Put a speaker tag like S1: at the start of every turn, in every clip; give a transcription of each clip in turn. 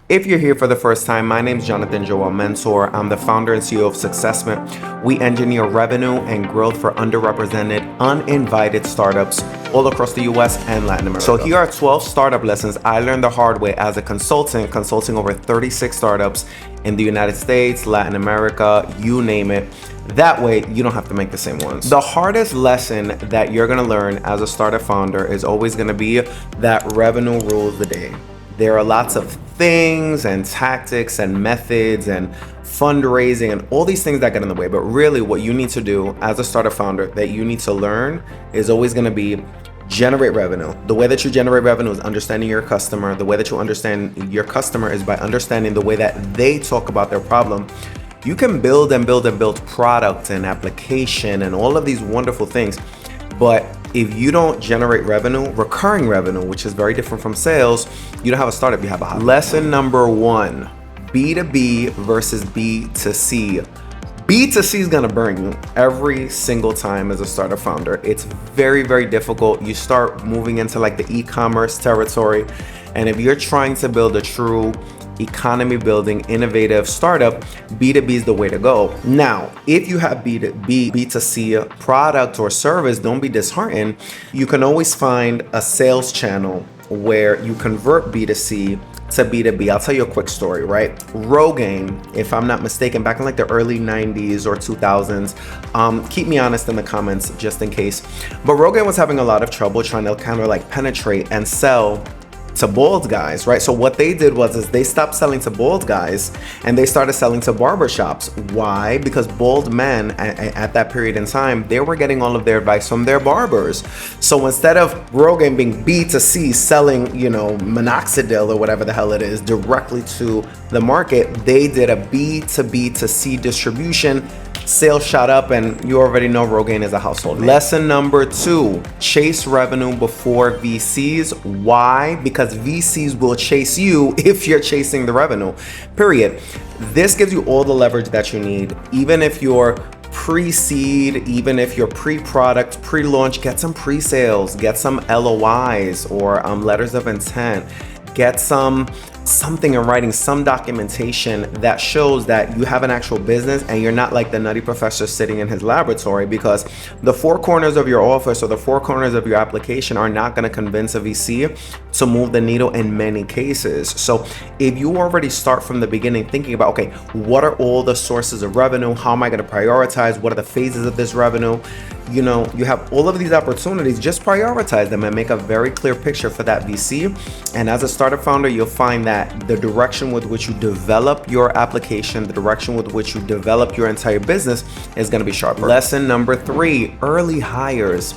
S1: If you're here for the first time, my name is Jonathan Joel Mentor. I'm the founder and CEO of Successment. We engineer revenue and growth for underrepresented, uninvited startups all across the US and Latin America. So here are 12 startup lessons I learned the hard way as a consultant, consulting over 36 startups in the United States, Latin America, you name it. That way, you don't have to make the same ones. The hardest lesson that you're gonna learn as a startup founder is always gonna be that revenue rules the day. There are lots of things and tactics and methods and fundraising and all these things that get in the way. But really what you need to do as a startup founder that you need to learn is always gonna be generate revenue. The way that you generate revenue is understanding your customer. The way that you understand your customer is by understanding the way that they talk about their problem. You can build and build and build product and application and all of these wonderful things. But if you don't generate revenue, recurring revenue, which is very different from sales, you don't have a startup, you have a hobby. Lesson number 1, B2B versus B2C. B2C is gonna burn you every single time as a startup founder. It's very, very difficult. You start moving into like the e-commerce territory. And if you're trying to build a true economy building, innovative startup, B2B is the way to go. Now, if you have B2C product or service, don't be disheartened. You can always find a sales channel where you convert B2C to B2B. I'll tell you a quick story, right? Rogaine, if I'm not mistaken, back in like the early 90s or 2000s, keep me honest in the comments just in case. But Rogaine was having a lot of trouble trying to kind of like penetrate and sell to bald guys, right? So what they did was they stopped selling to bald guys and they started selling to barbershops. Why? Because bald men at that period in time, they were getting all of their advice from their barbers. So instead of Rogaine being B2C, selling, minoxidil or whatever the hell it is directly to the market, they did a B2B2C distribution. Sales shot up and you already know Rogaine is a household name. Lesson number 2, chase revenue before VCs. Why? Because VCs will chase you if you're chasing the revenue, period. This gives you all the leverage that you need. Even if you're pre-seed, even if you're pre-product, pre-launch, get some pre-sales, get some LOIs or letters of intent, get something in writing, some documentation that shows that you have an actual business and you're not like the nutty professor sitting in his laboratory, because the 4 corners of your office or the 4 corners of your application are not going to convince a VC to move the needle in many cases. So if you already start from the beginning thinking about, okay, what are all the sources of revenue? How am I going to prioritize? What are the phases of this revenue? You have all of these opportunities, just prioritize them and make a very clear picture for that VC. And as a startup founder, you'll find that the direction with which you develop your application, the direction with which you develop your entire business is going to be sharper. Lesson number 3, early hires.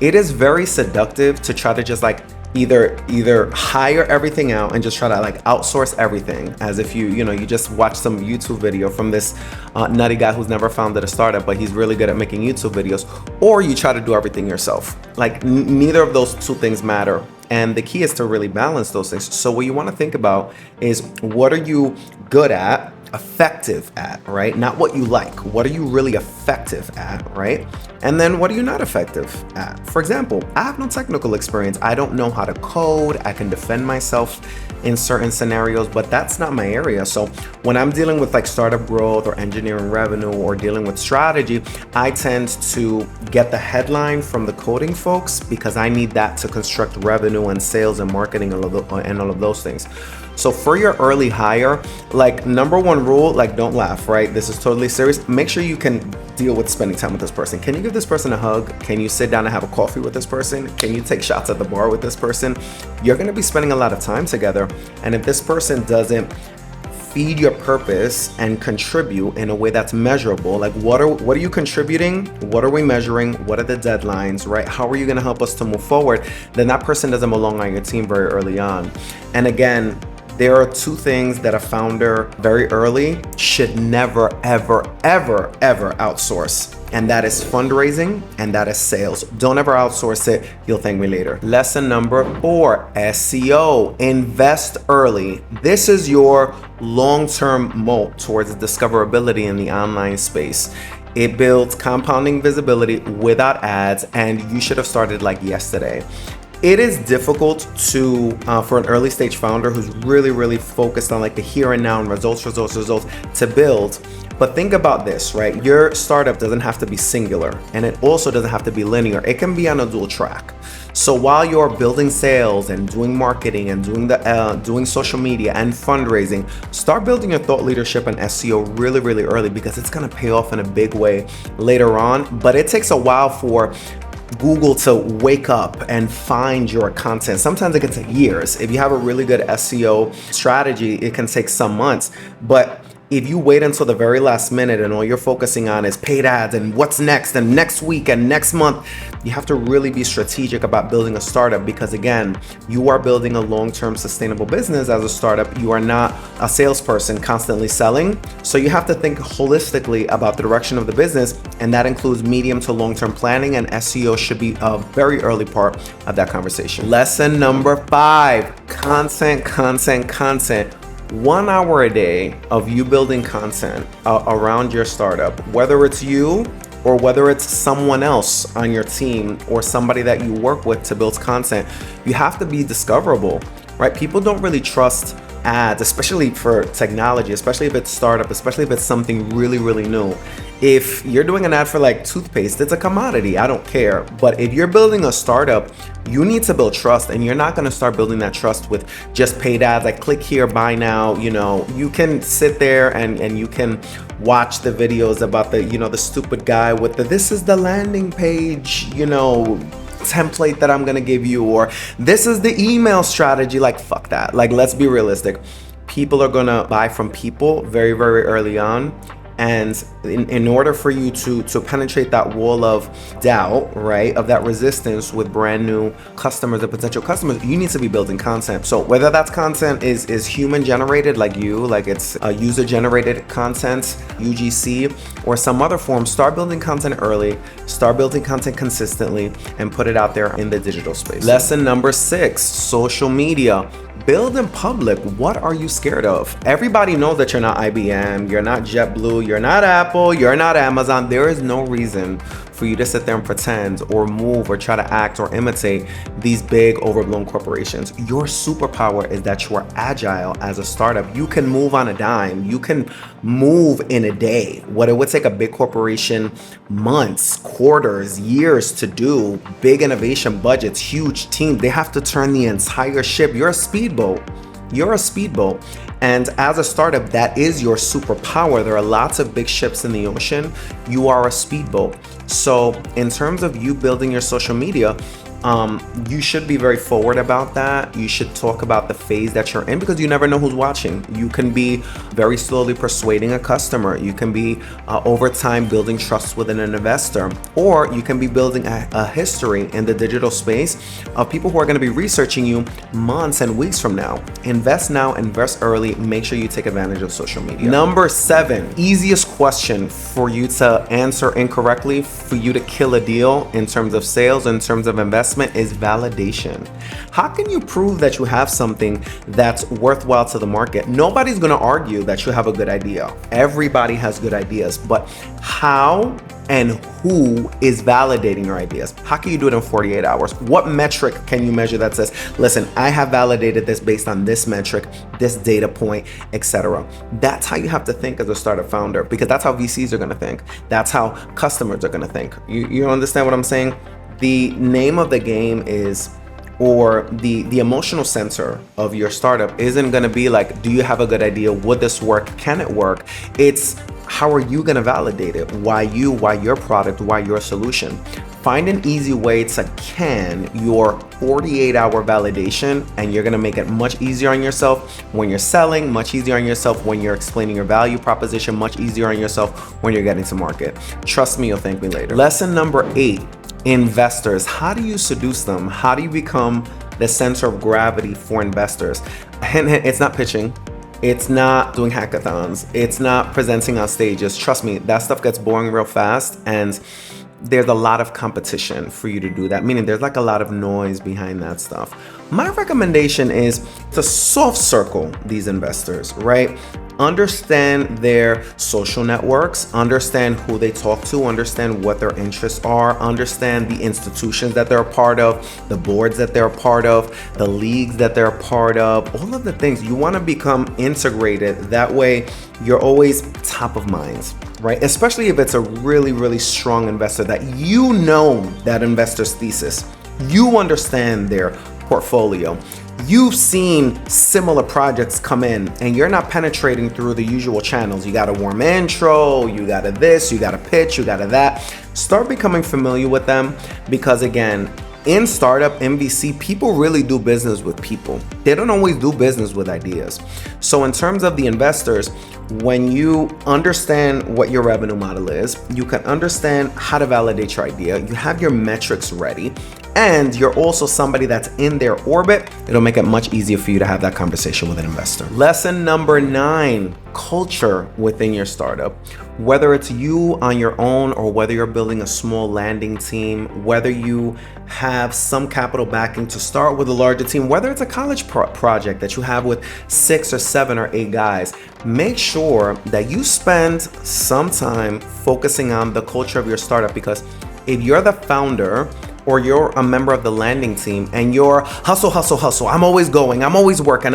S1: It is very seductive to try to just like either hire everything out and just try to like outsource everything, as if you just watch some YouTube video from this nutty guy who's never founded a startup, but he's really good at making YouTube videos, or you try to do everything yourself. Like neither of those 2 things matter. And the key is to really balance those things. So what you want to think about is, what are you good at, effective at, right? Not what you like. What are you really effective at, right? And then what are you not effective at? For example, I have no technical experience. I don't know how to code. I can defend myself in certain scenarios, but that's not my area. So when I'm dealing with like startup growth or engineering revenue or dealing with strategy, I tend to get the headline from the coding folks because I need that to construct revenue and sales and marketing and all of those things. So for your early hire, like number 1 rule, like don't laugh, right? This is totally serious. Make sure you can deal with spending time with this person. Can you give this person a hug? Can you sit down and have a coffee with this person? Can you take shots at the bar with this person? You're going to be spending a lot of time together. And if this person doesn't feed your purpose and contribute in a way that's measurable, like what are you contributing? What are we measuring? What are the deadlines, right? How are you going to help us to move forward? Then that person doesn't belong on your team very early on. And again, there are 2 things that a founder very early should never, ever, ever, ever outsource. And that is fundraising and that is sales. Don't ever outsource it. You'll thank me later. Lesson number 4, SEO. Invest early. This is your long-term moat towards discoverability in the online space. It builds compounding visibility without ads, and you should have started like yesterday. It is difficult to for an early stage founder who's really focused on like the here and now and results to build. But think about this, right? Your startup doesn't have to be singular, and it also doesn't have to be linear. It can be on a dual track. So while you're building sales and doing marketing and doing social media and fundraising, start building your thought leadership and SEO really early, because it's gonna pay off in a big way later on. But it takes a while for Google to wake up and find your content. Sometimes it can take years. If you have a really good SEO strategy, it can take some months. But if you wait until the very last minute and all you're focusing on is paid ads and what's next and next week and next month, you have to really be strategic about building a startup, because again, you are building a long-term sustainable business as a startup. You are not a salesperson constantly selling. So you have to think holistically about the direction of the business, and that includes medium to long-term planning, and SEO should be a very early part of that conversation. Lesson number 5, content. 1 hour a day of you building content around your startup, whether it's you or whether it's someone else on your team or somebody that you work with to build content, you have to be discoverable, right? People don't really trust ads, especially for technology, especially if it's startup, especially if it's something really new. If you're doing an ad for like toothpaste, it's a commodity, I don't care. But if you're building a startup, you need to build trust, and you're not gonna start building that trust with just paid ads, like click here, buy now. You can sit there and you can watch the videos about the stupid guy with this is the landing page, template that I'm gonna give you, or this is the email strategy. Like, fuck that. Like, let's be realistic. People are gonna buy from people very early on. And in order for you to penetrate that wall of doubt, right, of that resistance with brand new customers or potential customers, you need to be building content. So whether that content is human generated, like it's a user generated content, UGC, or some other form, start building content early, start building content consistently, and put it out there in the digital space. Lesson number 6, social media. Build in public. What are you scared of? Everybody knows that you're not IBM, you're not JetBlue, you're not Apple, you're not Amazon. There is no reason for you to sit there and pretend or move or try to act or imitate these big overblown corporations. Your superpower is that you are agile as a startup. You can move on a dime. You can move in a day. What it would take a big corporation months, quarters, years to do, big innovation budgets, huge teams, they have to turn the entire ship. You're a speedboat. And as a startup, that is your superpower. There are lots of big ships in the ocean. You are a speedboat. So in terms of you building your social media, you should be very forward about that. You should talk about the phase that you're in, because you never know who's watching. You can be very slowly persuading a customer. You can be over time building trust with an investor, or you can be building a history in the digital space of people who are going to be researching you months and weeks from now. Invest now, invest early. Make sure you take advantage of social media. Number 7, easiest question for you to answer incorrectly, for you to kill a deal in terms of sales, in terms of investment, is validation. How can you prove that you have something that's worthwhile to the market? Nobody's going to argue that you have a good idea. Everybody has good ideas, but how and who is validating your ideas? How can you do it in 48 hours? What metric can you measure that says, listen, I have validated this based on this metric, this data point, etc.? That's how you have to think as a startup founder, because that's how VCs are going to think. That's how customers are going to think. You understand what I'm saying? The name of the game is, or the emotional center of your startup isn't going to be like, do you have a good idea? Would this work? Can it work? It's how are you going to validate it? Why you? Why your product? Why your solution? Find an easy way to can your 48-hour validation, and you're going to make it much easier on yourself when you're selling, much easier on yourself when you're explaining your value proposition, much easier on yourself when you're getting to market. Trust me, you'll thank me later. Lesson number 8. Investors. How do you seduce them? How do you become the center of gravity for investors? Hint, hint, it's not pitching. It's not doing hackathons. It's not presenting on stages. Trust me, that stuff gets boring real fast, and there's a lot of competition for you to do that, meaning there's like a lot of noise behind that stuff. My recommendation is to soft circle these investors, right? understand their social networks, understand who they talk to, understand what their interests are, understand the institutions that they're a part of, the boards that they're a part of, the leagues that they're a part of, all of the things. You want to become integrated. That way you're always top of mind, right? Especially if it's a really, really strong investor that you know that investor's thesis. You understand their portfolio. You've seen similar projects come in and you're not penetrating through the usual channels. You got a warm intro, you got a this, you got a pitch, you got a that. Start becoming familiar with them, because again, in startup, in VC, people really do business with people. They don't always do business with ideas. So in terms of the investors, when you understand what your revenue model is, you can understand how to validate your idea, you have your metrics ready, and you're also somebody that's in their orbit, it'll make it much easier for you to have that conversation with an investor. Lesson number 9, culture within your startup. Whether it's you on your own or whether you're building a small landing team, whether you have some capital backing to start with a larger team, whether it's a college project that you have with 6 or 7 or 8 guys, make sure that you spend some time focusing on the culture of your startup, because if you're the founder or you're a member of the landing team and you're hustle, I'm always going, I'm always working,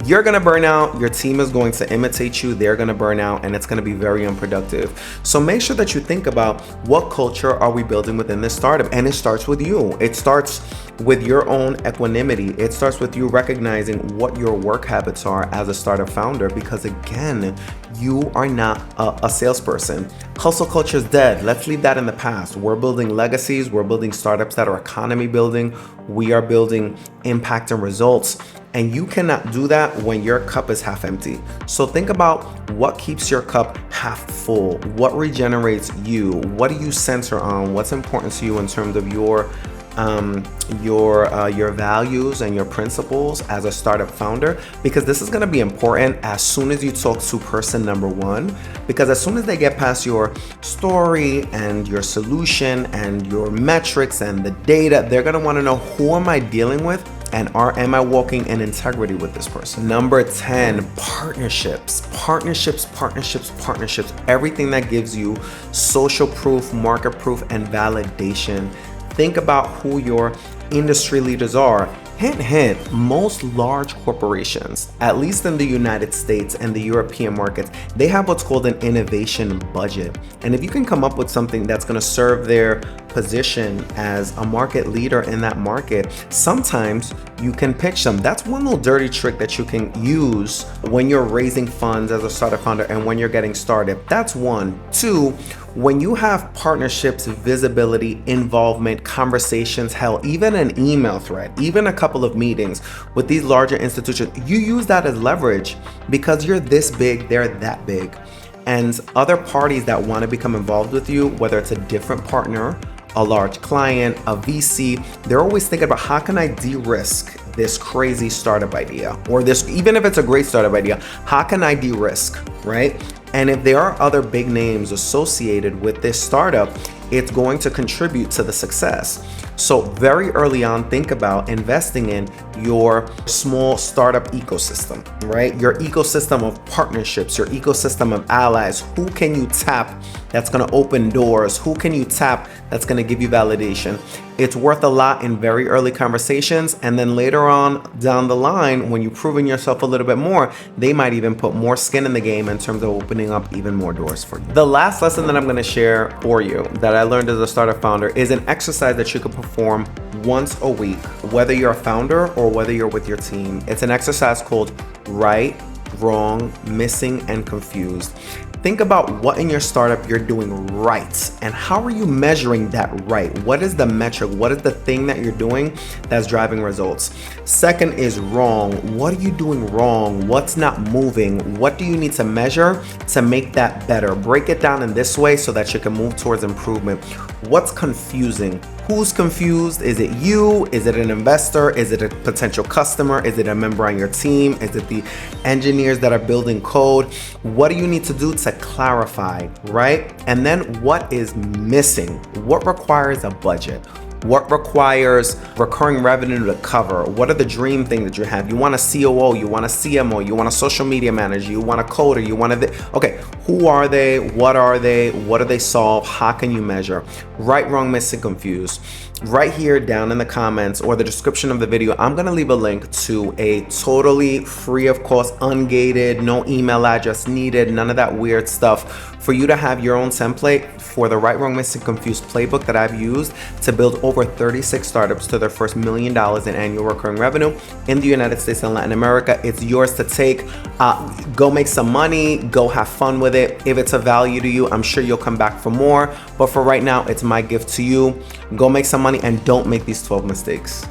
S1: you're gonna burn out, your team is going to imitate you, they're gonna burn out, and it's gonna be very unproductive. So make sure that you think about what culture are we building within this startup, and it starts with you. It starts with your own equanimity. It starts with you recognizing what your work habits are as a startup founder, because again, you are not a salesperson. Hustle culture is dead. Let's leave that in the past. We're building legacies. We're building startups that are economy building. We are building impact and results. And you cannot do that when your cup is half empty. So think about what keeps your cup half full. What regenerates you? What do you center on? What's important to you in terms of your values and your principles as a startup founder? Because this is going to be important as soon as you talk to person number 1, because as soon as they get past your story and your solution and your metrics and the data, they're going to want to know, who am I dealing with? And am I walking in integrity with this person? Number 10, partnerships. Everything that gives you social proof, market proof, and validation. Think about who your industry leaders are. Hint, most large corporations, at least in the United States and the European markets, they have what's called an innovation budget. And if you can come up with something that's going to serve their position as a market leader in that market, sometimes you can pitch them. That's one little dirty trick that you can use when you're raising funds as a startup founder and when you're getting started. That's 1. 2, when you have partnerships, visibility, involvement, conversations, hell, even an email thread, even a couple of meetings with these larger institutions, you use that as leverage, because you're this big, they're that big. And other parties that want to become involved with you, whether it's a different partner, a large client, a VC, they're always thinking about, how can I de-risk this crazy startup idea? Or this, even if it's a great startup idea, how can I de-risk, right? And if there are other big names associated with this startup, it's going to contribute to the success. So very early on, think about investing in your small startup ecosystem, right? Your ecosystem of partnerships, your ecosystem of allies. Who can you tap that's going to open doors? Who can you tap that's going to give you validation? It's worth a lot in very early conversations, and then later on down the line, when you've proven yourself a little bit more, they might even put more skin in the game in terms of opening up even more doors for you. The last lesson that I'm going to share for you that I learned as a startup founder is an exercise that you can perform once a week, whether you're a founder or whether you're with your team. It's an exercise called right, wrong, missing, and confused. Think about what in your startup you're doing right, and how are you measuring that right? What is the metric? What is the thing that you're doing that's driving results? Second is wrong. What are you doing wrong? What's not moving? What do you need to measure to make that better? Break it down in this way so that you can move towards improvement. What's confusing? Who's confused? Is it you? Is it an investor? Is it a potential customer? Is it a member on your team? Is it the engineers that are building code? What do you need to do to clarify, right? And then what is missing? What requires a budget? What requires recurring revenue to cover? What are the dream things that you have? You want a COO, you want a CMO, you want a social media manager, you want a coder, you want a... Okay, who are they? What are they? What do they solve? How can you measure? Right, wrong, missing, confused. Right here down in the comments or the description of the video, I'm gonna leave a link to a totally free of cost, ungated, no email address needed, none of that weird stuff, for you to have your own template for the right, wrong, missing, confused playbook that I've used to build over 36 startups to their first $1 million in annual recurring revenue in the United States and Latin America. It's yours to take. Go make some money, go have fun with it. If it's a value to you, I'm sure you'll come back for more. But for right now, it's my gift to you. Go make some money and don't make these 12 mistakes.